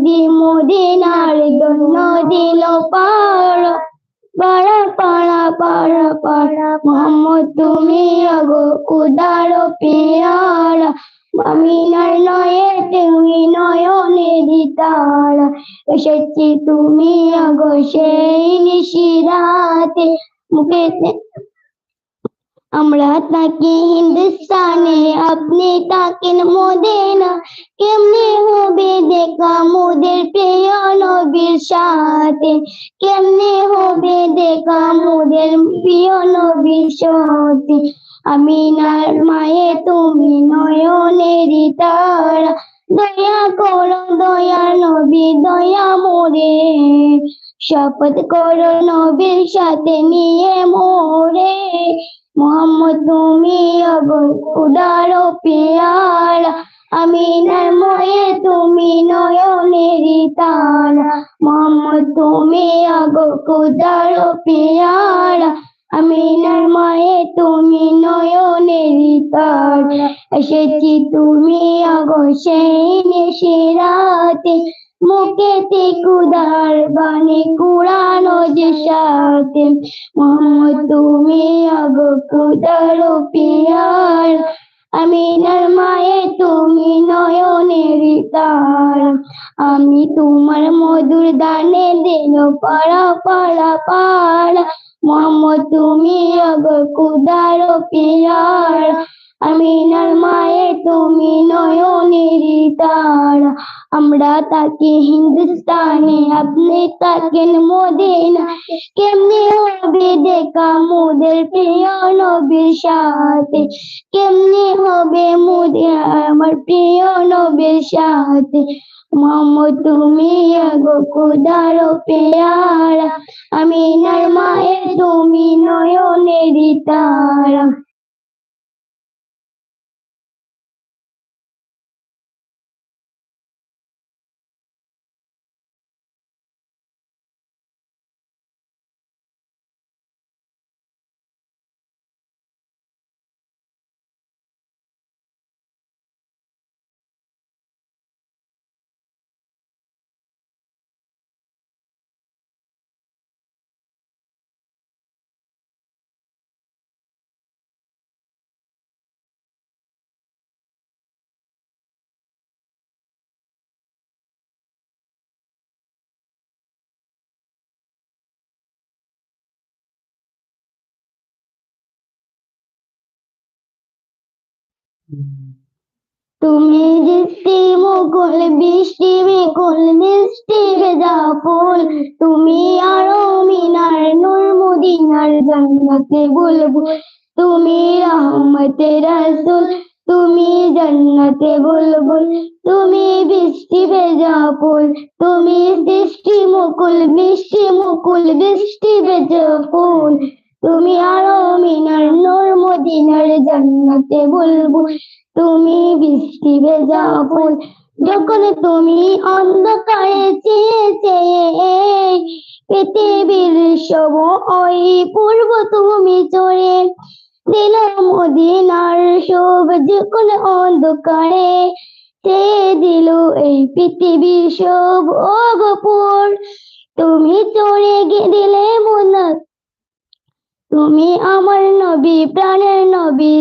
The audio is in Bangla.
নদী মদিনার জন্য দিল পাড়া পাড়া পাড়া পাড়া পাড়া মোহাম্মদ তুমি আগো উদার পেয়ারা আমিনার নয়ে তুমি নয়নে তারা এসেছি তুমি আগো সেই নিশিরাতে মুখেতে আমরা তাকি হিন্দুস্তানে আপনি তাকেন মদিনা কেমনে হবে দেখা মোদের প্রিয় নবীর সাথে কেমনে হবে দেখা মোদের প্রিয় নবীর সাথে আমিনার মায়ে তুমি নয়নেরই তারা দয়া করো দয়া নবী দয়া মোরে শপথ করো নবীর সাথে নিয়ে মোরে মোহাম্মদ তুমি উদার পেয়ারা আমিনার ময়ে তুমি নয়নেরই তারা মোহাম্মদ তুমি উদার পেয়ারা আমিনার মায়ে তুমি নয়নেরই তারা এসেছি তুমি সেই নিশিরাতে মুখেতে কুদার বাণী কুরানো যে সাথে মোহাম্মদ তুমি কুদার পিয়ার আমিনার মায়ে তুমি নয়নেরই তারা আমি তোমার মধুর দানে দিল পাড়া পাড়া পাড়া মোহাম্মদ তুমি কুদার পিয়ার আমিনার মায়ে তুমি নয়নেরই তারা আমরা তাকে হিন্দুস্তানে আপনি তাকেন মদিনা কেমনে হবে দেখা মোদের প্রিয় নবীর সাথে কেমনে হবে মোদের আমার প্রিয় নবীর সাথে মোহাম্মদ তুমি খুদার পেয়ারা আমিনার মায়ে তুমি নয়নেরই তারা তুমি দৃষ্টি মুকুল বৃষ্টি বিকুল মিষ্টি ভেজা ফুল তুমি আরো মিনার নূর মদিনার জান্নাতে বুলবুল তুমি রহমতে রাসূল তুমি জান্নাতে বুলবুল তুমি বৃষ্টি ভেজা ফুল তুমি দৃষ্টি মুকুল বৃষ্টি ভেজা ফুল তুমি আরো মিনার নূর মদিনার জান্নাতে বুলবুল তুমি বৃষ্টি ভেজা ফুল যখন তুমি অন্ধকারে চেয়ে চেয়ে পৃথিবীর সব ওই পূর্ব তুমি চড়ে দিল মদিনার সব যখন অন্ধকারে চেয়ে দিল এই পৃথিবীর সব অগপুর তুমি চড়ে দিলে মন তুমি আমার নবী প্রাণের নবী